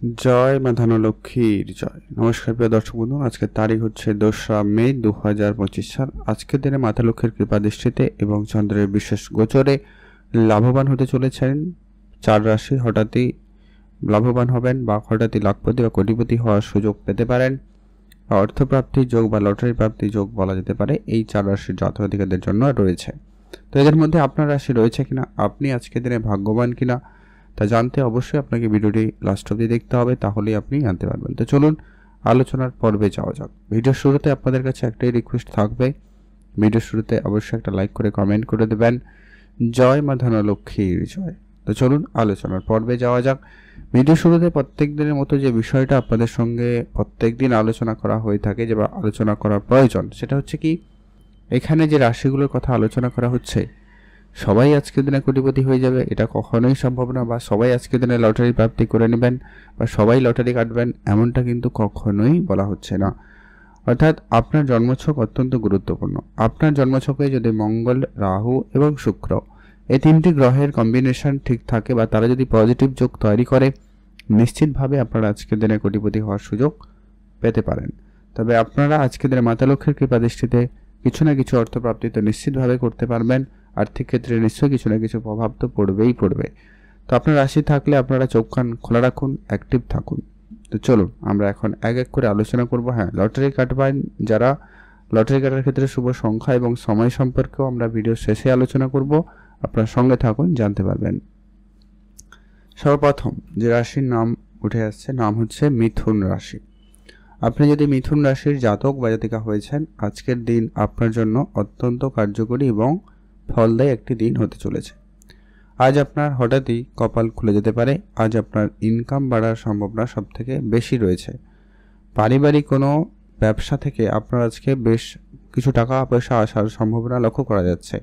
জয় মা ধনলক্ষ্মীর জয়। নমস্কার প্রিয় দর্শক বন্ধু, আজকের তারিখ হচ্ছে 2রা মে 2025 সাল। আজকের দিনে মাতা লক্ষ্মীর কৃপা দৃষ্টিতে এবং চন্দ্রের বিশেষ গোচরে লাভবান হতে চলেছেন 4 রাশি। হঠাৎই লাভবান হবেন বা হঠাৎই লাখপতি বা কোটিপতি হওয়ার সুযোগ পেতে পারেন। অর্থপ্রাপ্তির যোগ বা লটারি প্রাপ্তির যোগ বলা যেতে পারে এই 4 রাশির জাতক-জাতিকাদের জন্য রয়েছে। তো এদের মধ্যে আপনার রাশি রয়েছে কিনা, আপনি আজকের দিনে ভাগ্যবান কিনা তা জানতে অবশ্যই আপনাকে ভিডিওটি লাস্ট অবধি দেখতে হবে, তাহলেই আপনি জানতে পারবেন। তো চলুন আলোচনার পর্বে যাওয়া যাক। ভিডিওর শুরুতে আপনাদের কাছে একটাই রিকোয়েস্ট থাকবে, ভিডিওর শুরুতে অবশ্যই একটা লাইক করে কমেন্ট করে দেবেন জয় মা ধনলক্ষ্মীর জয়। তো চলুন আলোচনার পর্বে যাওয়া যাক। ভিডিও শুরুতে প্রত্যেক দিনের মতো যে বিষয়টা আপনাদের সঙ্গে প্রত্যেক দিন আলোচনা করা হয়ে থাকে, যে আলোচনা করার প্রয়োজন, সেটা হচ্ছে কি, এখানে যে রাশিগুলোর কথা আলোচনা করা হচ্ছে সবাই আজকের দিনে কোটিপতি হয়ে যাবে এটা কখনোই সম্ভব না, বা সবাই আজকের দিনে লটারি প্রাপ্তি করে নেবেন বা সবাই লটারি কাটবেন এমনটা কিন্তু কখনোই বলা হচ্ছে না। অর্থাৎ আপনার জন্মছক অত্যন্ত গুরুত্বপূর্ণ। আপনার জন্মছকে যদি মঙ্গল, রাহু এবং শুক্র এই 3টি গ্রহের কম্বিনেশন ঠিক থাকে বা তারা যদি পজিটিভ যোগ তৈরি করে, নিশ্চিতভাবে আপনারা আজকের দিনে কোটিপতি হওয়ার সুযোগ পেতে পারেন। তবে আপনারা আজকের দিনে মাতা লক্ষ্মীর কৃপা দৃষ্টিতে কিছু না কিছু অর্থপ্রাপ্তি তো নিশ্চিতভাবে করতে পারবেন। আর্থিক ক্ষেত্রে নিশ্চয়ই কিছু না কিছু প্রভাব তো পড়বেই পড়বে। তো আপনার রাশি থাকলে আপনারা চোখ কান খোলা রাখুন, অ্যাক্টিভ থাকুন। তো চলুন আমরা এখন এক এক করে আলোচনা করব। হ্যাঁ, লটারি কাটবেন যারা, লটারি কাটার ক্ষেত্রে শুভ সংখ্যা এবং সময় সম্পর্কেও আমরা ভিডিও শেষে আলোচনা করব। আপনার সঙ্গে থাকুন, জানতে পারবেন। সর্বপ্রথম যে রাশির নাম উঠে আসছে, নাম হচ্ছে মিথুন রাশি। আপনি যদি মিথুন রাশির জাতক বা জাতিকা হয়েছেন, আজকের দিন আপনার জন্য অত্যন্ত কার্যকরী এবং ফলদায়ী একটি দিন হতে চলেছে। আজ আপনার হঠাৎই কপাল খুলে যেতে পারে। আজ আপনার ইনকাম বাড়ার সম্ভাবনা সবথেকে বেশি রয়েছে। পারিবারিক কোনো ব্যবসা থেকে আপনার আজকে বেশ কিছু টাকা পয়সা আসার সম্ভাবনা লক্ষ্য করা যাচ্ছে,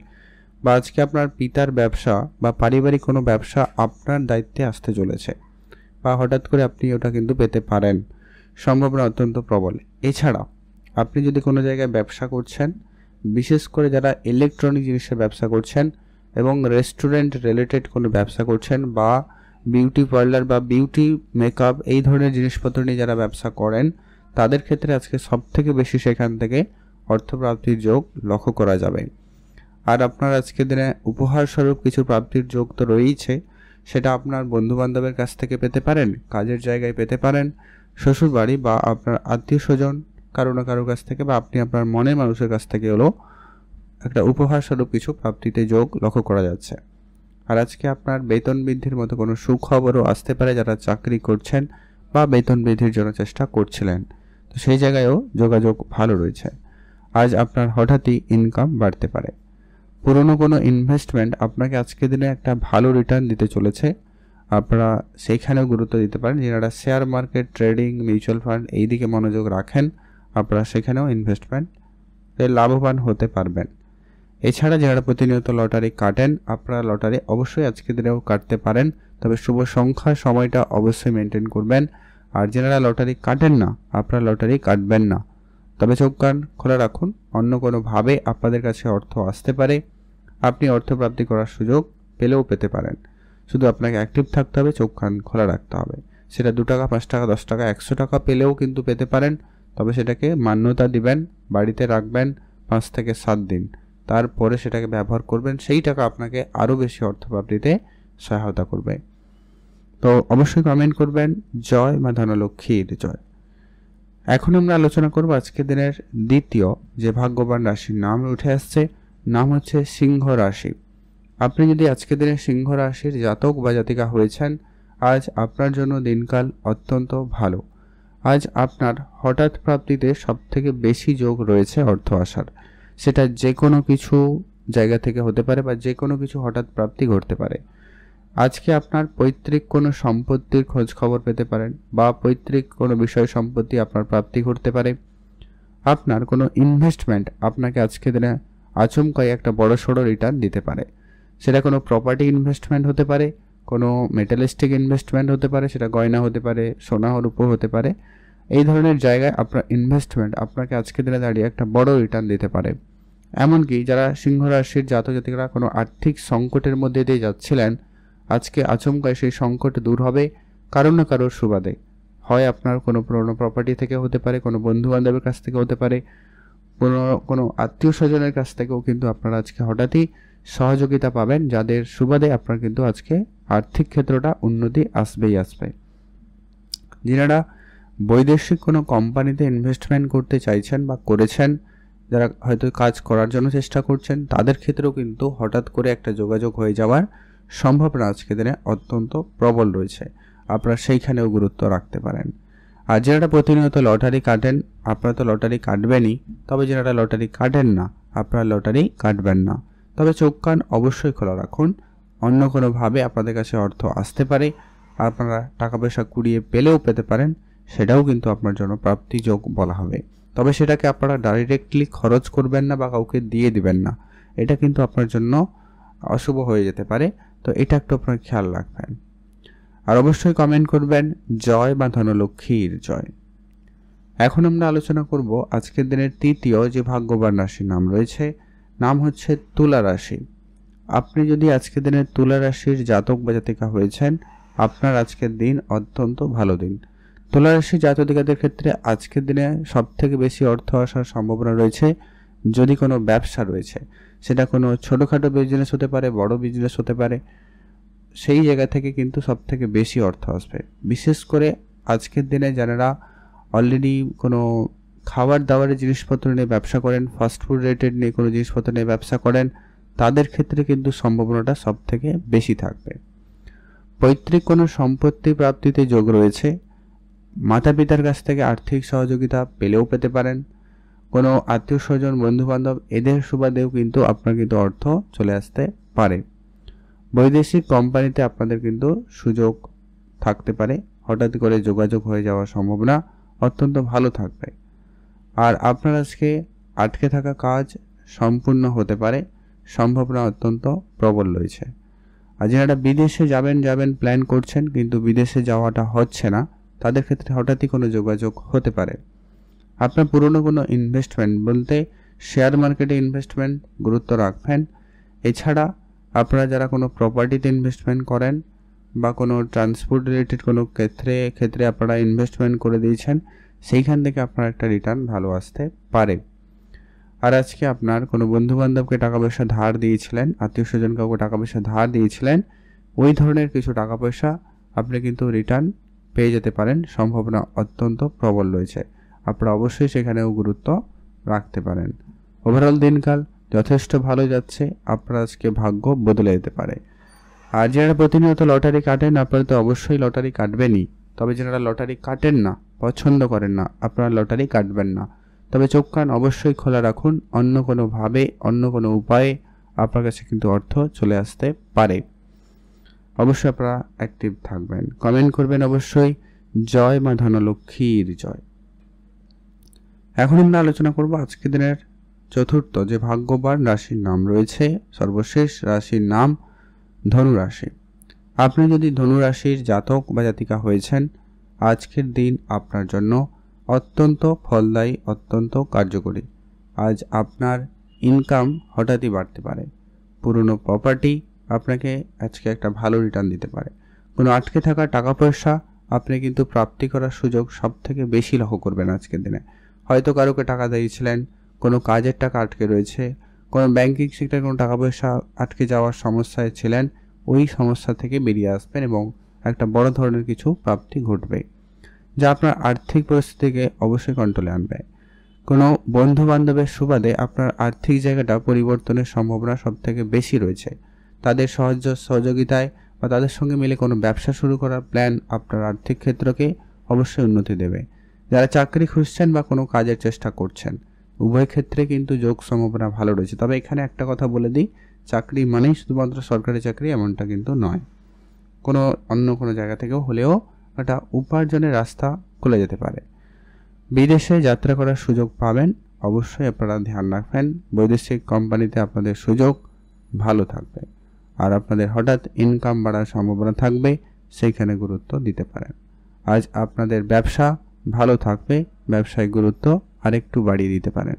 বা আজকে আপনার পিতার ব্যবসা বা পারিবারিক কোনো ব্যবসা আপনার দায়িত্বে আসতে চলেছে, বা হঠাৎ করে আপনি ওটা কিন্তু পেতে পারেন, সম্ভাবনা অত্যন্ত প্রবল। এছাড়া আপনি যদি কোনো জায়গায় ব্যবসা করছেন, বিশেষ করে যারা ইলেকট্রনিক জিনিসের ব্যবসা করছেন এবং রেস্টুরেন্ট রিলেটেড কোনো ব্যবসা করছেন, বা বিউটি পার্লার বা বিউটি মেকআপ এই ধরনের জিনিসপত্র নিয়ে যারা ব্যবসা করেন, তাদের ক্ষেত্রে আজকে সবথেকে বেশি সেখান থেকে অর্থপ্রাপ্তির যোগ লক্ষ্য করা যাবে। আর আপনার আজকের দিনে উপহার স্বরূপ কিছু প্রাপ্তির যোগ তো রয়েইছে, সেটা আপনার বন্ধুবান্ধবের কাছ থেকে পেতে পারেন, কাজের জায়গায় পেতে পারেন, শ্বশুর বাড়ি বা আপনার আত্মীয় স্বজন কারো না কারোর কাছ থেকে, বা আপনি আপনার মনের মানুষের কাছ থেকে হলো একটা উপহার স্বরূপ কিছু প্রাপ্তিতে যোগ লক্ষ্য করা যাচ্ছে। আর আজকে আপনার বেতন বৃদ্ধির মতো কোনো সুখবরও আসতে পারে, যারা চাকরি করছেন বা বেতন বৃদ্ধির জন্য চেষ্টা করছিলেন, তো সেই জায়গায়ও যোগাযোগ ভালো রয়েছে। আজ আপনার হঠাৎই ইনকাম বাড়তে পারে। পুরনো কোনো ইনভেস্টমেন্ট আপনাকে আজকের দিনে একটা ভালো রিটার্ন দিতে চলেছে, আপনারা সেইখানেও গুরুত্ব দিতে পারেন। যারা share market, trading, mutual fund এই দিকে মনোযোগ রাখেন, আপনারা সেখানেও ইনভেস্টমেন্টে লাভবান হতে পারবেন। এছাড়া যারা প্রতিনিয়ত লটারি কাটেন, আপনারা লটারি অবশ্যই আজকের দিনেও কাটতে পারেন, তবে শুভ সংখ্যা সময়টা অবশ্যই মেনটেন করবেন। আর যারা লটারি কাটেন না, আপনারা লটারি কাটবেন না, তবে চোখ কান খোলা রাখুন। অন্য কোনোভাবে আপনাদের কাছে অর্থ আসতে পারে, আপনি অর্থপ্রাপ্তি করার সুযোগ পেলেও পেতে পারেন। শুধু আপনাকে অ্যাক্টিভ থাকতে হবে, চোখ কান খোলা রাখতে হবে। সেটা 2 টাকা, 5 টাকা, 10 টাকা, 100 টাকা পেলেও কিন্তু পেতে পারেন, তবে সেটাকে মান্যতা দিবেন, বাড়িতে রাখবেন 5 থেকে 7 দিন, তারপরে সেটাকে ব্যবহার করবেন। সেই টাকা আপনাকে আরও বেশি অর্থপ্রাপ্তিতে সহায়তা করবে। তো অবশ্যই কমেন্ট করবেন জয় মা ধনলক্ষ্মীর জয়। এখন আমরা আলোচনা করব আজকের দিনের দ্বিতীয় যে ভাগ্যবান রাশির নাম উঠে আসছে, নাম হচ্ছে সিংহ রাশি। আপনি যদি আজকের দিনে সিংহ রাশির জাতক বা জাতিকা হয়েছেন, আজ আপনার জন্য দিনকাল অত্যন্ত ভালো। আজ আপনার হঠাৎ প্রাপ্তিতে সবথেকে বেশি যোগ রয়েছে অর্থ আসার। সেটা যে কোনো কিছু জায়গা থেকে হতে পারে বা যে কোনো কিছু হঠাৎ প্রাপ্তি ঘটতে পারে। আজকে আপনার পৈতৃক কোনো সম্পত্তির খোঁজ খবর পেতে পারেন, বা পৈতৃক কোনো বিষয় সম্পত্তি আপনার প্রাপ্তি ঘটতে পারে। আপনার কোনো ইনভেস্টমেন্ট আপনাকে আজকে দিনে আচমকাই একটা বড়সড় রিটার্ন দিতে পারে। সেটা কোনো প্রপার্টি ইনভেস্টমেন্ট হতে পারে, কোনো মেটালিস্টিক ইনভেস্টমেন্ট হতে পারে, সেটা গয়না হতে পারে, সোনা রূপো হতে পারে। এই ধরনের জায়গায় আপনার ইনভেস্টমেন্ট আপনাকে আজকে দিনে দাঁড়িয়ে একটা বড় রিটার্ন দিতে পারে। এমনকি যারা সিংহ রাশির জাতক জাতিকারা কোনো আর্থিক সংকটের মধ্যে দিয়ে যাচ্ছিলেন, আজকে আচমকায় সেই সংকট দূর হবে কারো না কারোর সুবাদে। হয় আপনার কোনো পুরনো প্রপার্টি থেকে হতে পারে, কোনো বন্ধু বান্ধবের কাছ থেকে হতে পারে, কোনো আত্মীয় স্বজনের কাছ থেকেও কিন্তু আপনারা আজকে হঠাৎই সহযোগিতা পাবেন, যাদের সুবাদে আপনার কিন্তু আজকে আর্থিক ক্ষেত্রটা উন্নতি আসবেই আসবে। যারা বৈদেশিক কোনো কোম্পানিতে ইনভেস্টমেন্ট করতে চাইছেন বা করেছেন, যারা হয়তো কাজ করার জন্য চেষ্টা করছেন, তাদের ক্ষেত্রেও কিন্তু হঠাৎ করে একটা যোগাযোগ হয়ে যাওয়ার সম্ভাবনা আজকে দিনে অত্যন্ত প্রবল রয়েছে। আপনারা সেইখানেও গুরুত্ব রাখতে পারেন। আর যারা প্রতিনিয়ত লটারি কাটেন, আপনারা তো লটারি কাটবেনই, তবে যারা লটারি কাটেন না, আপনারা লটারি কাটবেন না। তবে চোখ কান অবশ্যই খোলা রাখুন, অন্য কোনোভাবে আপনাদের কাছে অর্থ আসতে পারে, আপনারা টাকা পয়সা কুড়িয়ে পেলেও পেতে পারেন, সেটাও কিন্তু আপনার জন্য প্রাপ্তিযোগ বলা হবে। তবে সেটাকে আপনারা ডাইরেক্টলি খরচ করবেন না বা কাউকে দিয়ে দিবেন না, এটা কিন্তু আপনার জন্য অশুভ হয়ে যেতে পারে। তো এটা একটু আপনার খেয়াল রাখবেন। আর অবশ্যই কমেন্ট করবেন জয় বা ধনলক্ষ্মীর জয়। এখন আমরা আলোচনা করব আজকের দিনের তৃতীয় যে ভাগ্যবান রাশির নাম রয়েছে, নাম হচ্ছে তুলা রাশি। আপনি যদি আজকের দিনের তুলা রাশির জাতক বা জাতিকা হয়েছেন, আপনার আজকের দিন অত্যন্ত ভালো দিন। তুলা রাশির জাতকাদের ক্ষেত্রে আজকের দিনে সবথেকে বেশি অর্থ আসার সম্ভাবনা রয়েছে। যদি কোনো ব্যবসা রয়েছে, সেটা কোনো ছোটোখাটো বিজনেস হতে পারে, বড় বিজনেস হতে পারে, সেই জায়গা থেকে কিন্তু সবথেকে বেশি অর্থ আসবে। বিশেষ করে আজকের দিনে যারা অলরেডি কোনো খাবার দাবারের জিনিসপত্র নিয়ে ব্যবসা করেন, ফাস্টফুড রিলেটেড নিয়ে কোনো জিনিসপত্র নিয়ে ব্যবসা করেন, তাদের ক্ষেত্রে কিন্তু সম্ভাবনাটা সবথেকে বেশি থাকবে। পৈতৃক কোনো সম্পত্তি প্রাপ্তিতে যোগ রয়েছে। মাতা পিতার কাছ থেকে আর্থিক সহযোগিতা পেলেও পেতে পারেন। কোনো আত্মীয় স্বজন, বন্ধুবান্ধব, এদের সুবাদেও কিন্তু আপনার কিন্তু অর্থ চলে আসতে পারে। বৈদেশিক কোম্পানিতে আপনাদের কিন্তু সুযোগ থাকতে পারে, হঠাৎ করে যোগাযোগ হয়ে যাওয়ার সম্ভাবনা অত্যন্ত ভালো থাকবে। আর আপনার আজকে আটকে থাকা কাজ সম্পূর্ণ হতে পারে, সম্ভাবনা অত্যন্ত প্রবল রয়েছে। আর যারা বিদেশে যাবেন প্ল্যান করছেন কিন্তু বিদেশে যাওয়াটা হচ্ছে না, তাদের ক্ষেত্রে হঠাৎই কোনো যোগাযোগ হতে পারে। আপনার পুরনো কোনো ইনভেস্টমেন্ট বলতে শেয়ার মার্কেটে ইনভেস্টমেন্ট গুরুত্ব রাখবেন। এছাড়া আপনারা যারা কোনো প্রপার্টিতে ইনভেস্টমেন্ট করেন বা কোনো ট্রান্সপোর্ট রিলেটেড কোনো ক্ষেত্রে আপনারা ইনভেস্টমেন্ট করে দিয়েছেন, সেইখান থেকে আপনার একটা রিটার্ন ভালো আসতে পারে। আর আজকে আপনার কোনো বন্ধুবান্ধবকে টাকা পয়সা ধার দিয়েছিলেন, আত্মীয় স্বজন কাউকে টাকা পয়সা ধার দিয়েছিলেন, ওই ধরনের কিছু টাকা পয়সা আপনি কিন্তু রিটার্ন পেয়ে যেতে পারেন, সম্ভাবনা অত্যন্ত প্রবল রয়েছে। আপনারা অবশ্যই সেখানেও গুরুত্ব রাখতে পারেন। ওভারঅল দিনকাল যথেষ্ট ভালো যাচ্ছে, আপনার আজকে ভাগ্য বদলে যেতে পারে। আর যারা প্রতিনিয়ত লটারি কাটেন, আপনারা তো অবশ্যই লটারি কাটবেনই, তবে যারা লটারি কাটেন না, পছন্দ করেন না, আপনারা লটারি কাটবেন না। তবে চোখ কান অবশ্যই খোলা রাখুন, অন্য কোনোভাবে, অন্য কোনো উপায়ে আপনার কাছে কিন্তু অর্থ চলে আসতে পারে। অবশ্যই আপনারা অ্যাক্টিভ থাকবেন, কমেন্ট করবেন অবশ্যই জয় মা ধনলক্ষ্মীর জয়। এখন আমরা আলোচনা করব আজকের দিনের চতুর্থ যে ভাগ্যবান রাশির নাম রয়েছে, সর্বশেষ রাশির নাম ধনু রাশি। আপনি যদি ধনু রাশির জাতক বা জাতিকা হয়েছেন, আজকের দিন আপনার জন্য অত্যন্ত ফলদায়ী, অত্যন্ত কার্যকরী। আজ আপনার ইনকাম হঠাৎই বাড়তে পারে। পুরনো প্রপার্টি আপনাকে আজকে একটা ভালো রিটার্ন দিতে পারে। কোনো আটকে থাকা টাকা পয়সা আপনি কিন্তু প্রাপ্তি করার সুযোগ সব থেকে বেশি লক্ষ্য করবেন আজকের দিনে। হয়তো কারোকে টাকা দিয়েছিলেন, কোনো কাজের টাকা আটকে রয়েছে, কোনো ব্যাংকিং সেক্টরে কোনো টাকা পয়সা আটকে যাওয়ার সমস্যায় ছিলেন, ওই সমস্যা থেকে বেরিয়ে আসবেন এবং একটা বড় ধরনের কিছু প্রাপ্তি ঘটবে, যা আপনার আর্থিক পরিস্থিতিকে অবশ্যই কন্ট্রোলে আনবে। কোনো বন্ধু বান্ধবের সুবাদে আপনার আর্থিক জায়গাটা পরিবর্তনের সম্ভাবনা সব থেকে বেশি রয়েছে। তাদের সহযোগিতায় বা তাদের সঙ্গে মিলে কোনো ব্যবসা শুরু করার প্ল্যান আপনার আর্থিক ক্ষেত্রকে অবশ্যই উন্নতি দেবে। যারা চাকরি খুঁজছেন বা কোনো কাজের চেষ্টা করছেন, উভয় ক্ষেত্রে কিন্তু যোগ সম্ভাবনা ভালো রয়েছে। তবে এখানে একটা কথা বলে দিই, চাকরি মানেই শুধুমাত্র সরকারি চাকরি এমনটা কিন্তু নয়। অন্য কোনো জায়গা থেকেও হলেও একটা উপার্জনের রাস্তা খুলে যেতে পারে। বিদেশে যাত্রা করার সুযোগ পাবেন, অবশ্যই আপনারা ধ্যান রাখবেন। বৈদেশিক কোম্পানিতে আপনাদের সুযোগ ভালো থাকবে, আর আপনাদের হঠাৎ ইনকাম বাড়ার সম্ভাবনা থাকবে, সেইখানে গুরুত্ব দিতে পারেন। আজ আপনাদের ব্যবসা ভালো থাকবে, ব্যবসায় গুরুত্ব আরেকটু বাড়িয়ে দিতে পারেন।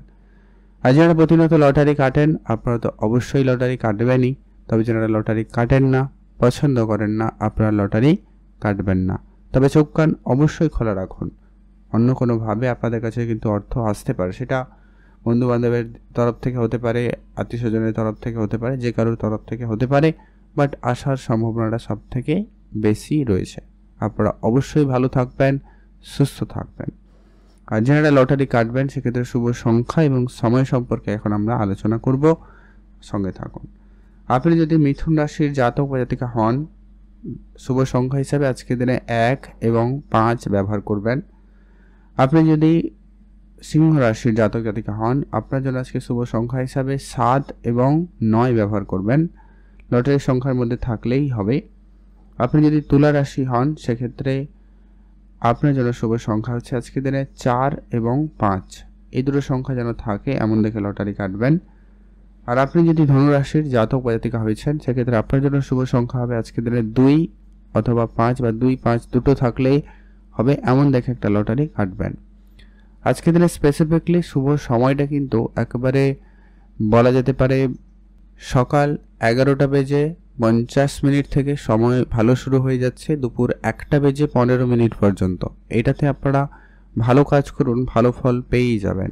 আর যারা প্রতিনিয়ত লটারি কাটেন, আপনারা তো অবশ্যই লটারি কাটবেনই, তবে যারা লটারি কাটেন না, পছন্দ করেন না, আপনারা লটারি কাটবেন না। তবে চোখ কান অবশ্যই খোলা রাখুন। অন্য কোনোভাবে আপনাদের কাছে কিন্তু অর্থ আসতে পারে, সেটা বন্ধু বান্ধবের তরফ থেকে হতে পারে, আত্মীয় স্বজনের তরফ থেকে হতে পারে, যে কারোর তরফ থেকে হতে পারে, বাট আসার সম্ভাবনাটা সব থেকে বেশি রয়েছে। আপনারা অবশ্যই ভালো থাকবেন, সুস্থ থাকবেন। আর যারা লটারি কাটবেন সেক্ষেত্রে শুভ সংখ্যা এবং সময় সম্পর্কে এখন আমরা আলোচনা করব, সঙ্গে থাকুন। আপনি যদি মিথুন রাশির জাতক বা জাতিকা হন, শুভ সংখ্যা হিসাবে আজকের দিনে 1 এবং 5 ব্যবহার করবেন। আপনি যদি সিংহ রাশির জাতক জাতিকা হন, আপনার জন্য আজকে শুভ সংখ্যা হিসাবে 7 এবং 9 ব্যবহার করবেন। লটারির সংখ্যার মধ্যে থাকলেই হবে। আপনি যদি তুলা রাশি হন সেক্ষেত্রে আপনার জন্য শুভ সংখ্যা হচ্ছে আজকের দিনে 4 এবং 5, এই দুটো সংখ্যা যেন থাকে এমন দেখে লটারি কাটবেন। আর আপনি যদি ধনুরাশির জাতক বা জাতিকা হয়েছেন সেক্ষেত্রে আপনার জন্য শুভ সংখ্যা হবে আজকের দিনে 2 অথবা 5 বা 2, 5 দুটো থাকলেই হবে এমন দেখে একটা লটারি কাটবেন। আজকের দিনে স্পেসিফিকলি শুভ সময়টা কিন্তু একেবারে বলা যেতে পারে সকাল 11টা বেজে 50 মিনিট থেকে সময় ভালো শুরু হয়ে যাচ্ছে দুপুর 1টা বেজে 15 মিনিট পর্যন্ত। এইটাতে আপনারা ভালো কাজ করুন, ভালো ফল পেয়েই যাবেন।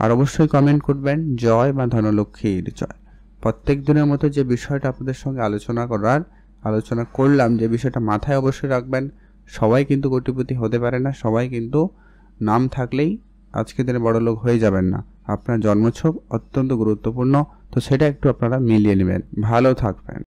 আর অবশ্যই কমেন্ট করবেন জয় বা ধনলক্ষ্মীর জয়। প্রত্যেক দিনের মতো যে বিষয়টা আপনাদের সঙ্গে আলোচনা করলাম, যে বিষয়টা মাথায় অবশ্যই রাখবেন, সবাই কিন্তু কোটিপতি হতে পারে না, সবাই কিন্তু নাম থাকলেই আজকের দিনে বড়লোক হয়ে যাবেন না। আপনার জন্মছক অত্যন্ত গুরুত্বপূর্ণ, তো সেটা একটু আপনারা মিলিয়ে নেবেন। ভালো থাকবেন।